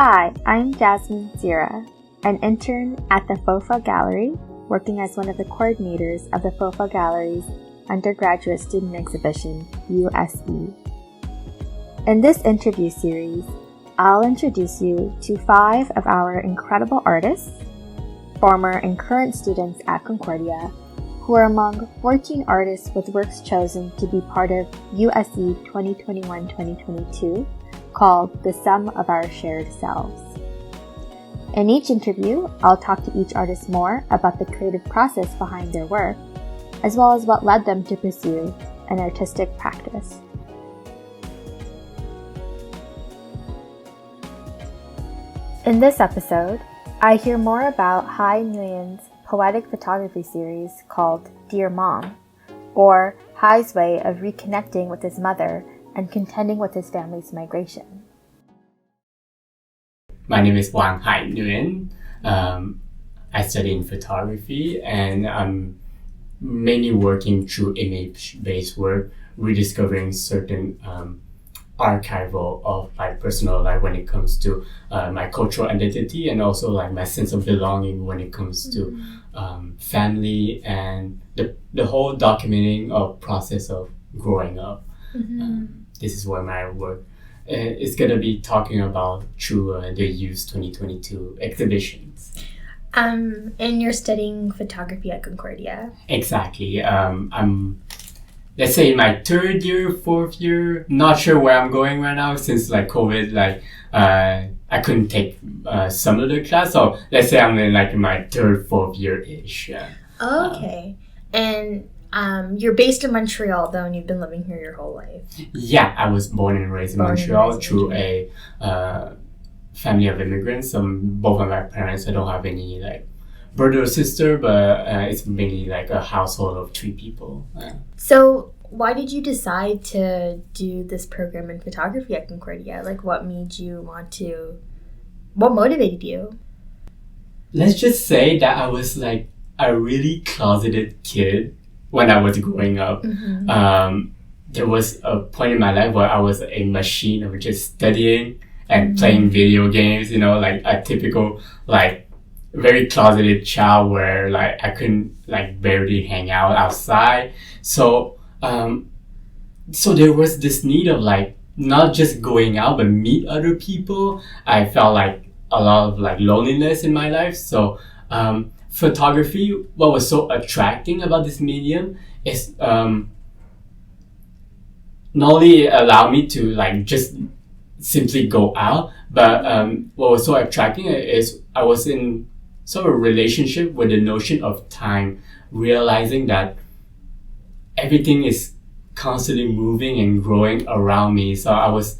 Hi, I'm Jasmine Sihra, an intern at the FOFA Gallery, working as one of the coordinators of the FOFA Gallery's undergraduate student exhibition, USE. In this interview series, I'll introduce you to 5 of our incredible artists, former and current students at Concordia, who are among 14 artists with works chosen to be part of USE2021-2022, called The Sum of Our Shared Selves. In each interview, I'll talk to each artist more about the creative process behind their work, as well as what led them to pursue an artistic practice. In this episode, I hear more about Hai Nguyen's poetic photography series called Dear Mom, or Hai's way of reconnecting with his mother and contending with his family's migration. My name is Quang, Hai Nguyen. I study in photography, and I'm mainly working through image-based work, rediscovering certain archival of my personal life when it comes to my cultural identity, and also like my sense of belonging when it comes to family and the whole documenting of process of growing up. This is where my work is going to be talking about through the USE2022 exhibitions. And you're studying photography at Concordia. Exactly. I'm, let's say, in my 3rd year, 4th year. Not sure where I'm going right now since like COVID. I couldn't take some of the class, so let's say I'm in like my 3rd, 4th year-ish. Okay. And you're based in Montreal, though, and you've been living here your whole life. Yeah, I was born and raised in Montreal through a family of immigrants. Both of my parents, I don't have any like brother or sister, but it's mainly like a household of 3 people. So why did you decide to do this program in photography at Concordia? Like, what motivated you? Let's just say that I was like a really closeted kid when I was growing up. There was a point in my life where I was a machine of just studying and playing video games, like a typical, like, very closeted child where, like, I couldn't, like, barely hang out outside. So there was this need of, like, not just going out, but meet other people. I felt like a lot of, like, loneliness in my life. So, photography, what was so attracting about this medium is not only allow me to like just simply go out, but what was so attracting is I was in sort of a relationship with the notion of time, realizing that everything is constantly moving and growing around me. So I was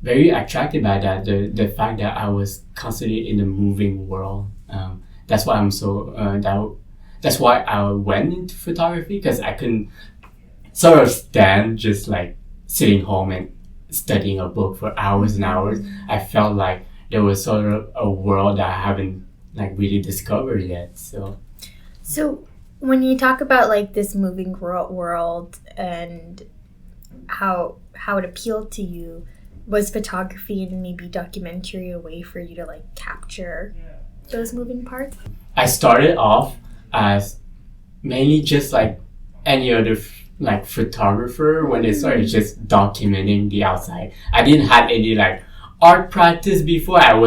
very attracted by that, the fact that I was constantly in a moving world. That's why I'm so that's why I went into photography, because I couldn't sort of stand just like sitting home and studying a book for hours and hours. I felt like there was sort of a world that I haven't like really discovered yet. So when you talk about like this moving world and how it appealed to you, was photography and maybe documentary a way for you to like capture those moving parts? I started off as mainly just like any other like photographer when they started just documenting the outside. I didn't have any like art practice before. I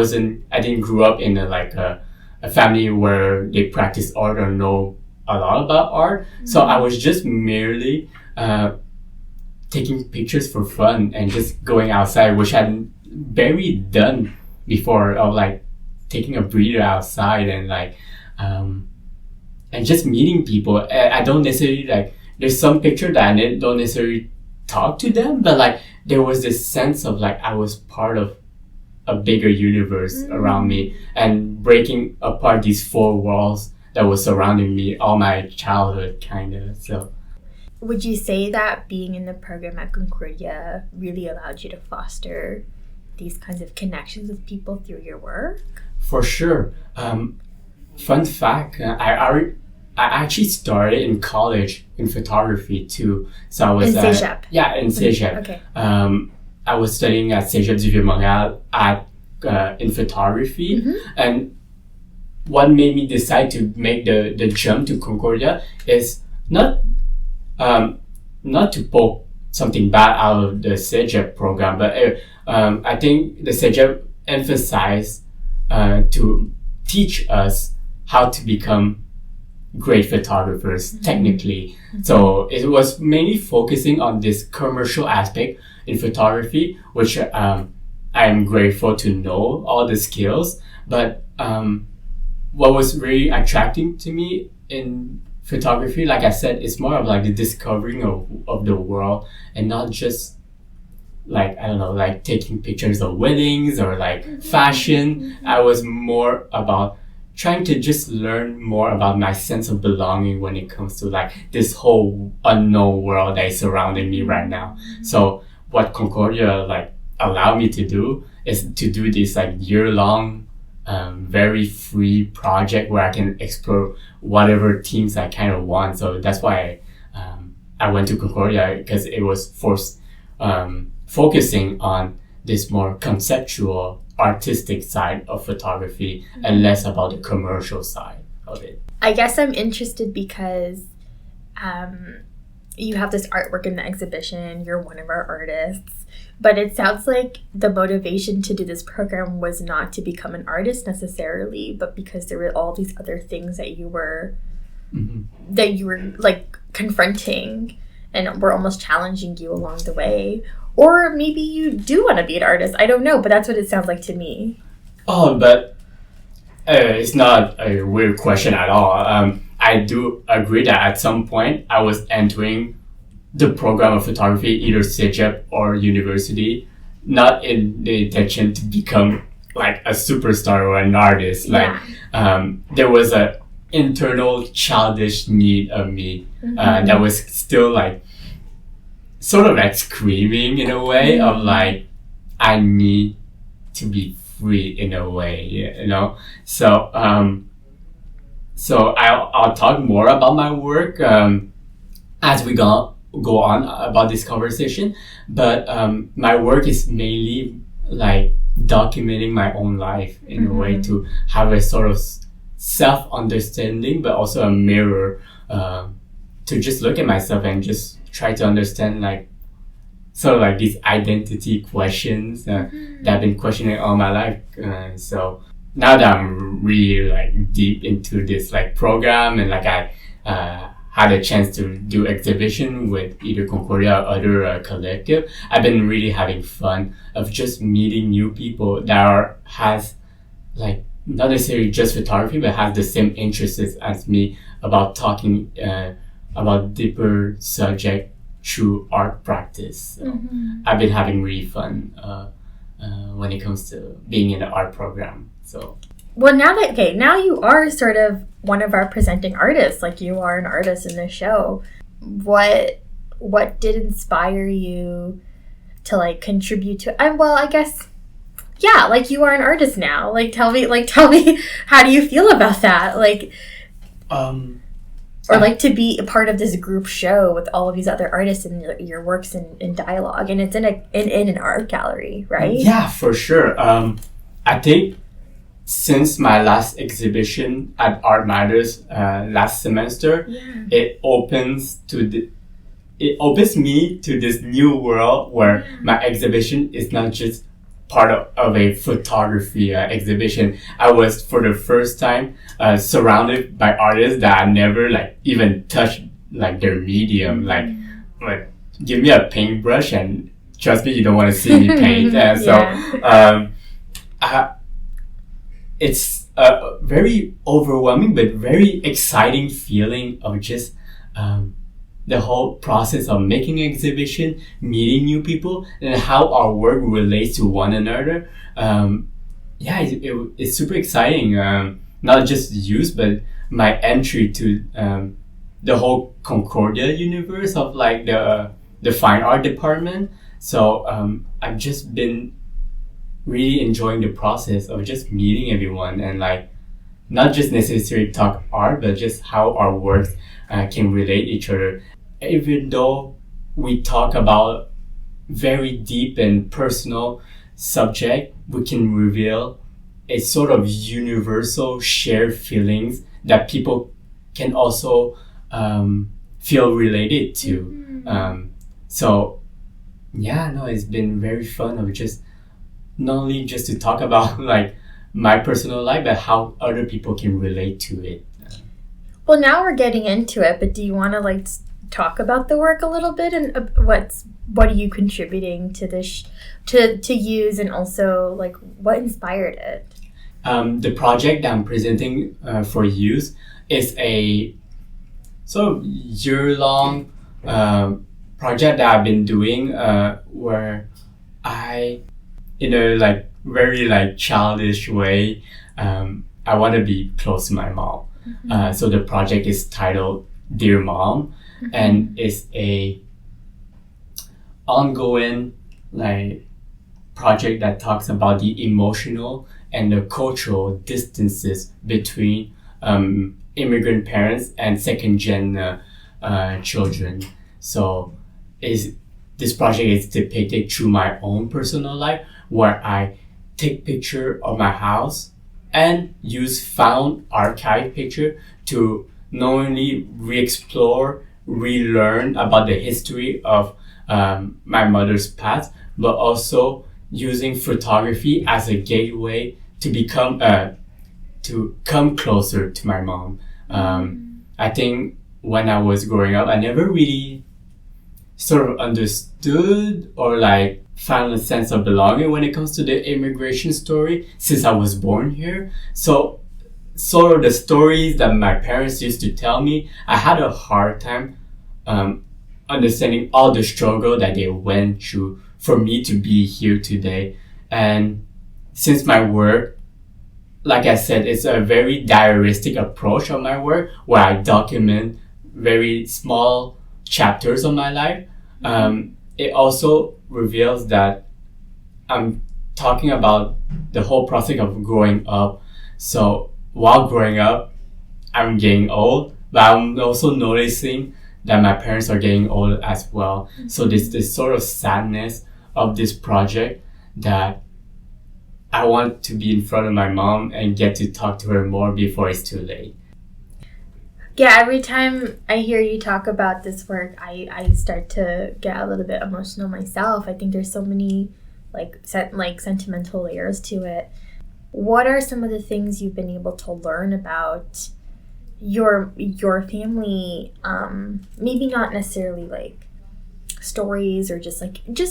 didn't grow up in a family where they practice art or know a lot about art. So I was just merely taking pictures for fun and just going outside, which I hadn't barely done before, of like taking a breather outside and like and just meeting people. I don't necessarily like, there's some picture that I don't necessarily talk to them, but like there was this sense of like I was part of a bigger universe around me, and breaking apart these 4 walls that was surrounding me all my childhood, kind of. So would you say that being in the program at Concordia really allowed you to foster these kinds of connections with people through your work? For sure. Fun fact, I actually started in college in photography too. So I was in CEGEP. Yeah, in CEGEP. Okay. I was studying at Cégep du Vieux-Montréal in photography, and what made me decide to make the jump to Concordia is not to poke something bad out of the Cégep program, but I think the Cégep emphasized to teach us how to become great photographers technically. So it was mainly focusing on this commercial aspect in photography, which I am grateful to know all the skills. But what was really attracting to me in photography, like I said, is more of like the discovering of the world, and not just like, I don't know, like taking pictures of weddings or like fashion. I was more about trying to just learn more about my sense of belonging when it comes to like this whole unknown world that is surrounding me right now. So what Concordia like allowed me to do is to do this like year-long very free project where I can explore whatever themes I kind of want. So that's why I went to Concordia, because it was focusing on this more conceptual, artistic side of photography and less about the commercial side of it. I guess I'm interested because you have this artwork in the exhibition, you're one of our artists, but it sounds like the motivation to do this program was not to become an artist necessarily, but because there were all these other things that you were like confronting and were almost challenging you along the way. Or maybe you do want to be an artist. I don't know, but that's what it sounds like to me. Oh, but it's not a weird question at all. I do agree that at some point I was entering the program of photography, either CEGEP or university, not in the intention to become like a superstar or an artist. Like there was a internal childish need of me that was still like sort of like screaming in a way of like, I need to be free in a way, you know? So I'll talk more about my work as we go on about this conversation. But my work is mainly like documenting my own life in a way to have a sort of self-understanding, but also a mirror to just look at myself and just try to understand like sort of like these identity questions that I've been questioning all my life. So now that I'm really like deep into this like program, and like I had a chance to do exhibition with either Concordia or other collective, I've been really having fun of just meeting new people that has like not necessarily just photography, but has the same interests as me about talking about deeper subject through art practice. So I've been having really fun when it comes to being in the art program. So well, now you are sort of one of our presenting artists. Like, you are an artist in this show. What did inspire you to like contribute to? Well, I guess, yeah, like you are an artist now. Like, tell me, how do you feel about that? Like, or like to be a part of this group show with all of these other artists and your works in dialogue, and it's in an art gallery, right? Yeah, for sure. I think since my last exhibition at Art Matters last semester, it opens me to this new world where my exhibition is not just part of a photography exhibition. I was for the first time surrounded by artists that I never like even touched like their medium. Like give me a paintbrush and trust me, you don't want to see me paint. It's a very overwhelming but very exciting feeling of just the whole process of making an exhibition, meeting new people, and how our work relates to one another. It's super exciting. Not just use, but my entry to the whole Concordia universe of like the fine art department. So I've just been really enjoying the process of just meeting everyone and like not just necessarily talk art, but just how our works can relate each other. Even though we talk about very deep and personal subject, we can reveal a sort of universal shared feelings that people can also feel related to. So yeah, no, it's been very fun of just not only just to talk about like my personal life, but how other people can relate to it. Well, now we're getting into it, but do you want to like talk about the work a little bit and what are you contributing to this to use, and also like what inspired it? The project that I'm presenting for youth is a sort of year-long project that I've been doing where I, in a like very like childish way, I want to be close to my mom. So the project is titled Dear Mom, and it's a ongoing like project that talks about the emotional and the cultural distances between immigrant parents and second-gen children. So this project is depicted through my own personal life, where I take picture of my house and use found archive picture to not only re-explore, relearn about the history of my mother's past, but also using photography as a gateway to become to come closer to my mom. I think when I was growing up, I never really sort of understood or like found a sense of belonging when it comes to the immigration story since I was born here. So sort of the stories that my parents used to tell me, I had a hard time understanding all the struggle that they went through for me to be here today. And since my work, like I said, it's a very diaristic approach of my work where I document very small chapters of my life. It also reveals that I'm talking about the whole process of growing up. So while growing up, I'm getting old, but I'm also noticing that my parents are getting old as well. So this sort of sadness of this project that I want to be in front of my mom and get to talk to her more before it's too late. Yeah, every time I hear you talk about this work, I start to get a little bit emotional myself. I think there's so many like sentimental layers to it. What are some of the things you've been able to learn about your family? Maybe not necessarily like stories or just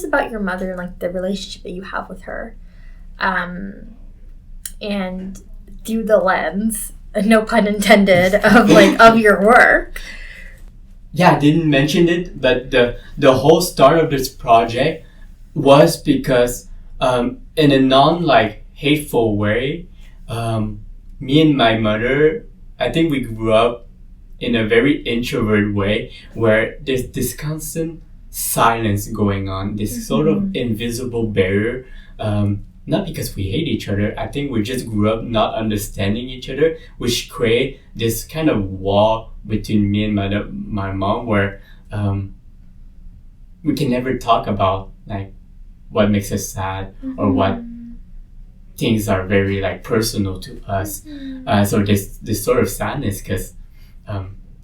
about your mother and like the relationship that you have with her. And through the lens, no pun intended, of your work. Yeah, I didn't mention it, but the whole start of this project was because in a non like hateful way, me and my mother, I think we grew up in a very introvert way where there's this constant silence going on, this sort of invisible barrier. Not because we hate each other, I think we just grew up not understanding each other, which create this kind of wall between me and my mom where we can never talk about like what makes us sad or what things are very like personal to us. So this sort of sadness because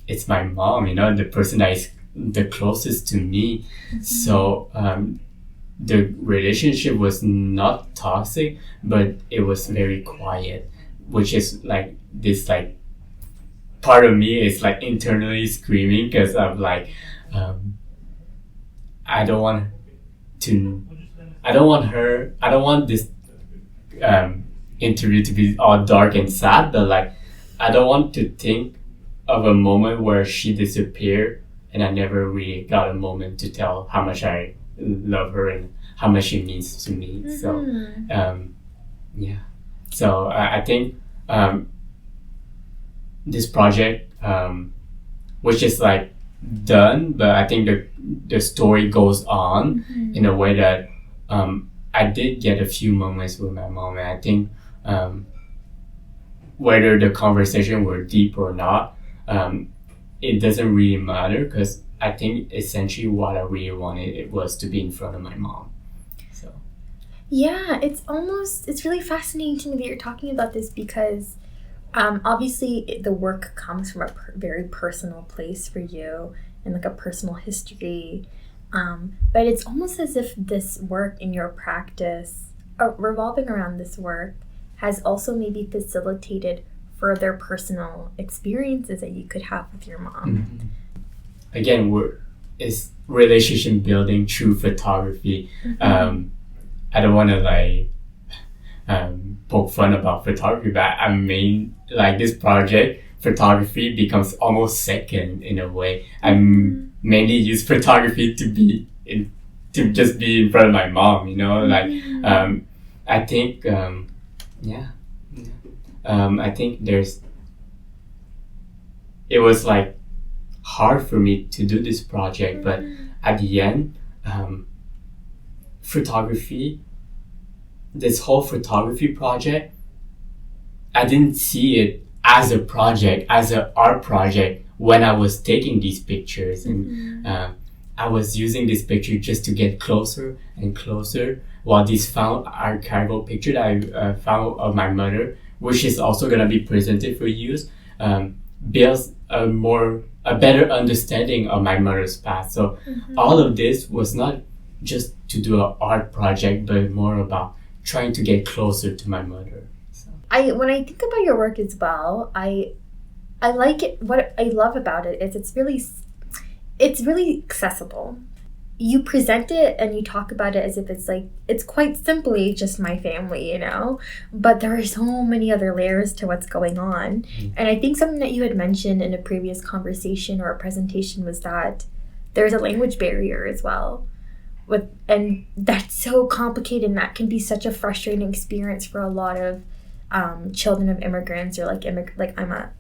it's my mom, the person that is the closest to me. So the relationship was not toxic, but it was very quiet, which is like this like part of me is like internally screaming because I'm like I don't want this interview to be all dark and sad, but like I don't want to think of a moment where she disappeared and I never really got a moment to tell how much I love her and how much she means to me. So yeah, so I think this project which is like done, but I think the story goes on in a way that I did get a few moments with my mom, and I think whether the conversation were deep or not, it doesn't really matter because I think essentially what I really wanted it was to be in front of my mom. So Yeah, it's really fascinating to me that you're talking about this because obviously the work comes from a very personal place for you and like a personal history. But it's almost as if this work in your practice, revolving around this work, has also maybe facilitated further personal experiences that you could have with your mom. Again, it's relationship building through photography. I don't want to like poke fun about photography, but I mean, like this project, photography becomes almost second in a way. I mainly use photography to just be in front of my mom, you know, like I think I think it was like hard for me to do this project, but at the end, this whole photography project, I didn't see it as a project, as an art project when I was taking these pictures. And I was using this picture just to get closer and closer. While this found archival picture that I found of my mother, which is also going to be presented for use, builds a better understanding of my mother's past. So all of this was not just to do an art project, but more about trying to get closer to my mother. So. When I think about your work as well, I like it. What I love about it is it's really accessible. You present it and you talk about it as if it's quite simply just my family, you know, but there are so many other layers to what's going on. And I think something that you had mentioned in a previous conversation or a presentation was that there's a language barrier as well. And that's so complicated, and that can be such a frustrating experience for a lot of children of immigrants, or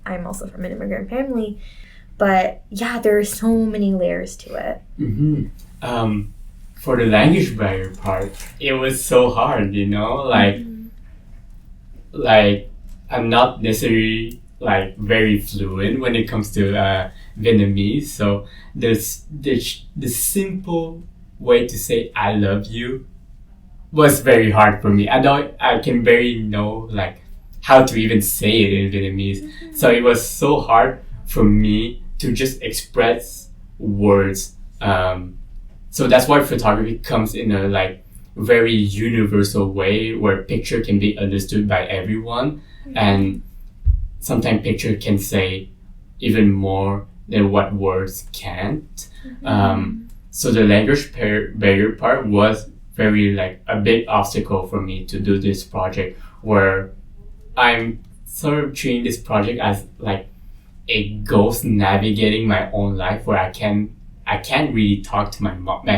I'm also from an immigrant family. But yeah, there are so many layers to it. For the language barrier part, it was so hard, you know, like I'm not necessarily like very fluent when it comes to Vietnamese. So there's the simple way to say I love you was very hard for me. I can barely know like how to even say it in Vietnamese. So it was so hard for me to just express words. So that's why photography comes in a like very universal way where picture can be understood by everyone, and sometimes picture can say even more than what words can't. So the language barrier part was very like a big obstacle for me to do this project, where I'm sort of treating this project as like a ghost navigating my own life, where I can't really talk to my mom.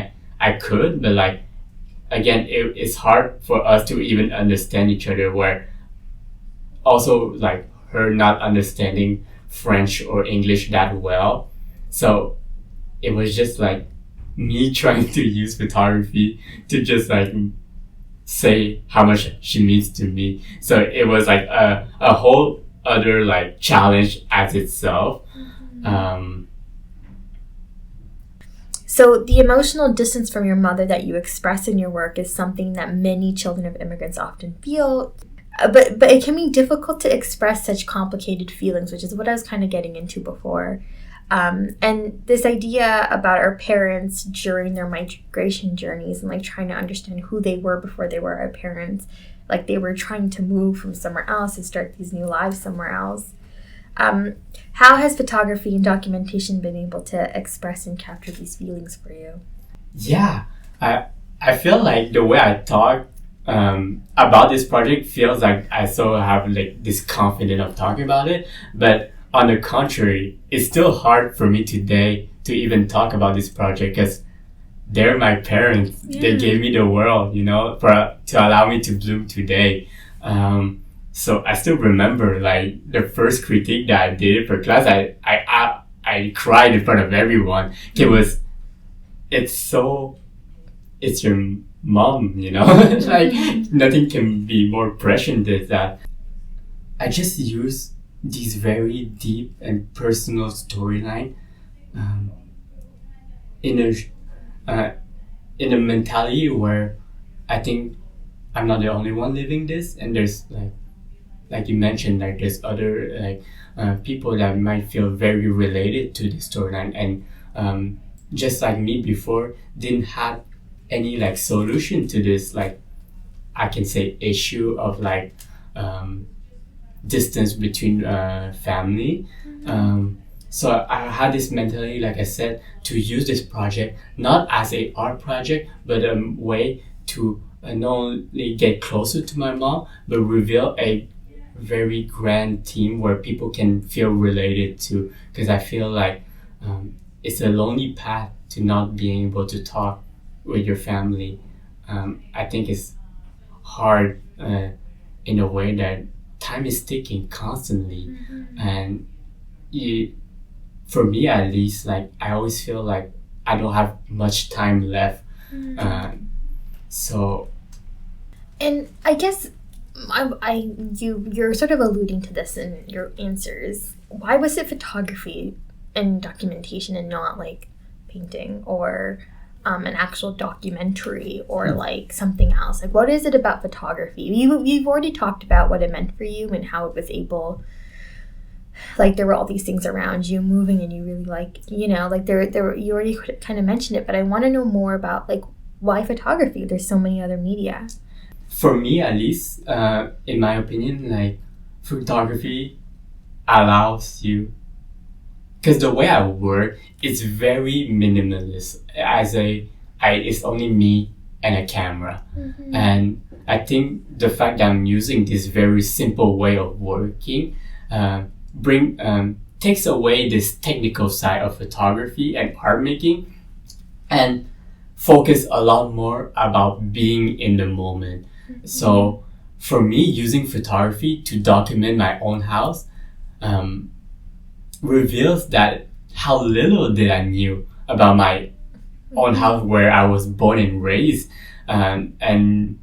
I could, but like again, it's hard for us to even understand each other, where also like her not understanding French or English that well. So it was just like me trying to use photography to just like say how much she means to me. So it was like a whole other like challenge as itself. So the emotional distance from your mother that you express in your work is something that many children of immigrants often feel. But it can be difficult to express such complicated feelings, which is what I was kind of getting into before. And this idea about our parents during their migration journeys and like trying to understand who they were before they were our parents, like they were trying to move from somewhere else and start these new lives somewhere else. How has photography and documentation been able to express and capture these feelings for you? Yeah, I feel like the way I talk about this project feels like I sort of have like this confidence of talking about it, but on the contrary, it's still hard for me today to even talk about this project because they're my parents. Yeah. They gave me the world, you know, to allow me to bloom today. So I still remember like the first critique that I did for class. I cried in front of everyone. It's your mom, you know. Like nothing can be more prescient than that. I just use these very deep and personal storyline in a mentality where I think I'm not the only one living this, and there's like you mentioned, like there's other people that might feel very related to this storyline, and just like me before, didn't have any like solution to this, like I can say issue of like distance between family. So I had this mentality, like I said, to use this project not as a art project, but a way to not only get closer to my mom, but reveal a very grand theme where people can feel related to. Because I feel like it's a lonely path to not being able to talk with your family. I think it's hard in a way that time is ticking constantly, and for me at least, like I always feel like I don't have much time left. So, and I guess you're sort of alluding to this in your answers. Why was it photography and documentation and not like painting or an actual documentary or like something else? Like, what is it about photography? You've already talked about what it meant for you and how it was able, like there were all these things around you moving and you really like, you know, like there were, you already kind of mentioned it, but I want to know more about like why photography? There's so many other media. For me at least, in my opinion, like photography allows you, because the way I work is very minimalist. It's only me and a camera, and I think the fact that I'm using this very simple way of working takes away this technical side of photography and art making, and focus a lot more about being in the moment. So for me, using photography to document my own house reveals that how little did I knew about my own house where I was born and raised. And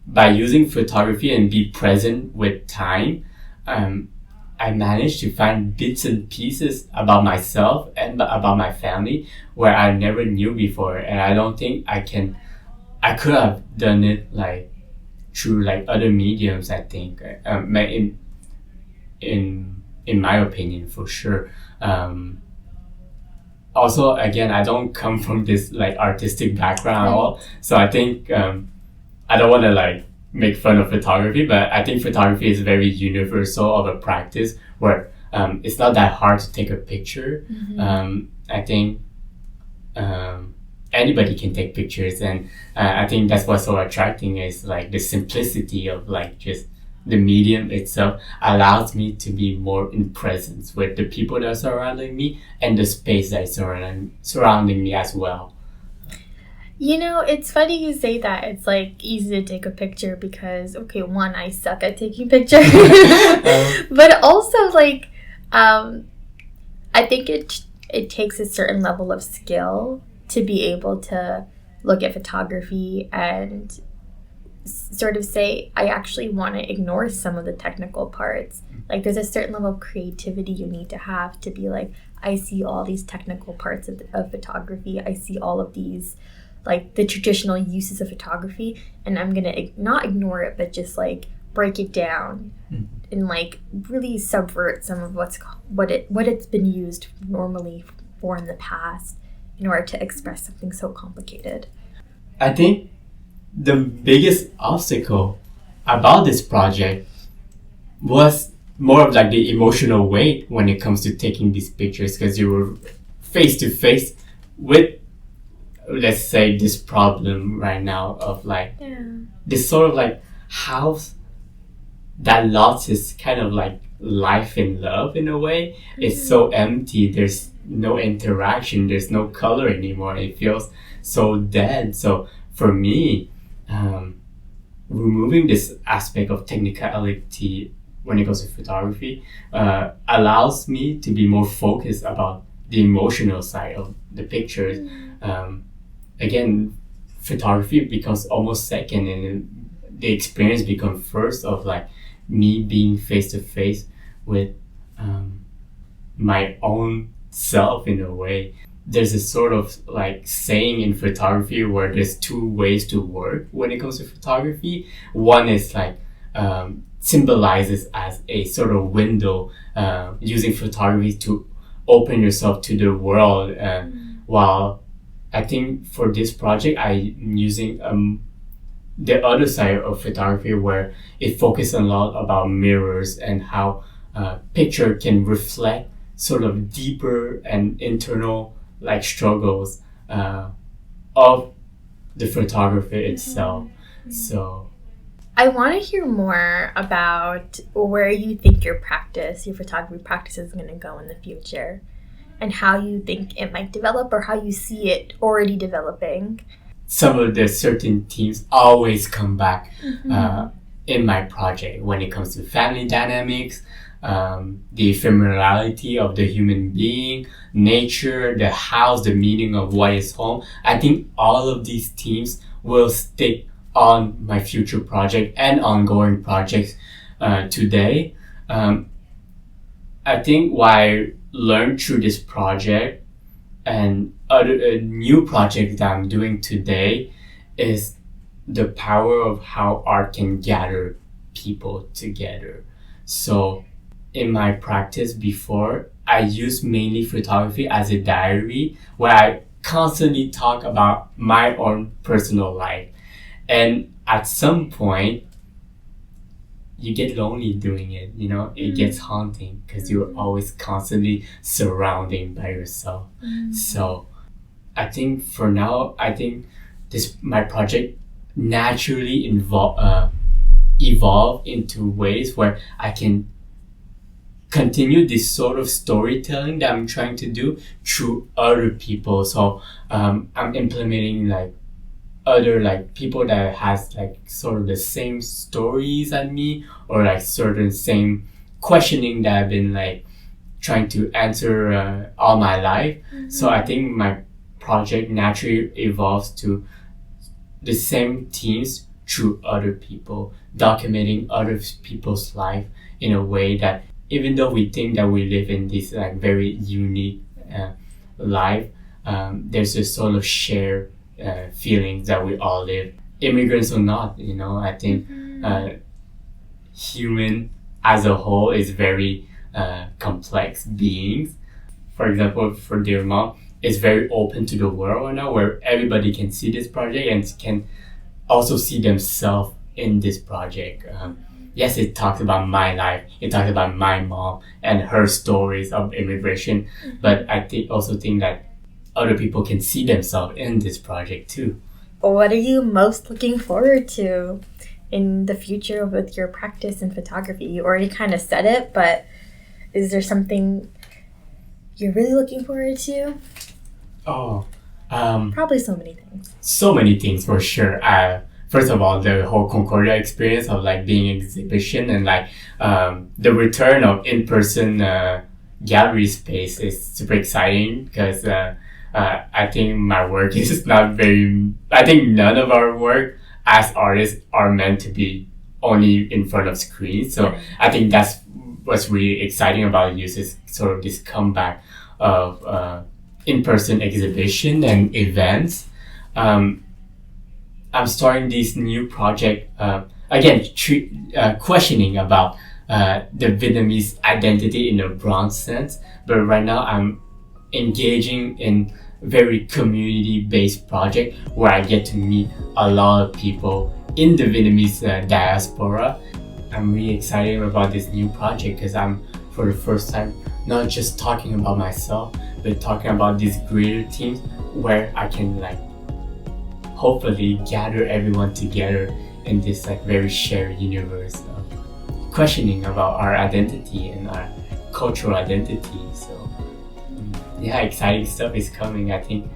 by using photography and be present with time, I managed to find bits and pieces about myself and about my family where I never knew before. And I don't think I could have done it like through like other mediums, I think, in my opinion, for sure. Also, again, I don't come from this like artistic background at all, so I think I don't want to like make fun of photography, but I think photography is very universal of a practice where it's not that hard to take a picture. I think anybody can take pictures, and I think that's what's so attracting is like the simplicity of like just the medium itself allows me to be more in presence with the people that are surrounding me and the space that is surrounding me as well. You know, it's funny you say that. It's like easy to take a picture because, okay, one, I suck at taking pictures. But also like, I think it takes a certain level of skill to be able to look at photography and sort of say, I actually want to ignore some of the technical parts. Like there's a certain level of creativity you need to be like, I see all these technical parts of photography. I see all of these, like the traditional uses of photography, and I'm going to not ignore it, but just like break it down and like really subvert some of what it's been used normally for in the past in order to express something so complicated. I think the biggest obstacle about this project was more of like the emotional weight when it comes to taking these pictures, because you were face to face with, let's say, this problem right now of like this sort of like house that lost its kind of like life and love in a way. It's so empty. There's no interaction. There's no color anymore. It feels so dead. So for me, removing this aspect of technicality when it comes to photography allows me to be more focused about the emotional side of the pictures. Again, photography becomes almost second, and the experience becomes first of like me being face to face with my own self in a way. there's a sort of like saying in photography where there's two ways to work when it comes to photography. One is like symbolizes as a sort of window, using photography to open yourself to the world. While I think for this project, I'm using the other side of photography where it focuses a lot about mirrors and how picture can reflect sort of deeper and internal like struggles of the photographer itself. So I want to hear more about where you think your photography practice is going to go in the future, and how you think it might develop, or how you see it already developing. Some of the certain themes always come back in my project when it comes to family dynamics, the ephemerality of the human being, nature, the house, the meaning of what is home. I think all of these themes will stick on my future project and ongoing projects today. I think what I learned through this project and other new projects that I'm doing today is the power of how art can gather people together. So in my practice before, I used mainly photography as a diary where I constantly talk about my own personal life. And at some point, you get lonely doing it, it gets haunting because you're always constantly surrounding by yourself. So I think for now, my project naturally evolve into ways where I can continue this sort of storytelling that I'm trying to do through other people. So I'm implementing like other like people that has like sort of the same stories as me, or like certain same questioning that I've been like trying to answer all my life. So I think my project naturally evolves to the same themes through other people, documenting other people's life in a way that even though we think that we live in this like very unique life, there's a sort of shared feelings that we all live, immigrants or not. I think human as a whole is very complex beings. For example, for Dear Mom, it's very open to the world right now, where everybody can see this project and can also see themselves in this project. Yes, it talks about my life, it talks about my mom and her stories of immigration, but I also think that other people can see themselves in this project too. What are you most looking forward to in the future with your practice in photography? You already kind of said it, but is there something you're really looking forward to? Probably so many things. So many things for sure. First of all, the whole Concordia experience of like being an exhibition and like the return of in-person gallery space is super exciting because I think my work is not very... I think none of our work as artists are meant to be only in front of screens. So I think that's what's really exciting about USE is sort of this comeback of in-person exhibition and events. I'm starting this new project, again, questioning about the Vietnamese identity in a broad sense. But right now I'm engaging in very community-based project where I get to meet a lot of people in the Vietnamese diaspora. I'm really excited about this new project because I'm, for the first time, not just talking about myself, but talking about these greater teams where I can like hopefully gather everyone together in this like very shared universe of questioning about our identity and our cultural identity. So yeah, exciting stuff is coming. I think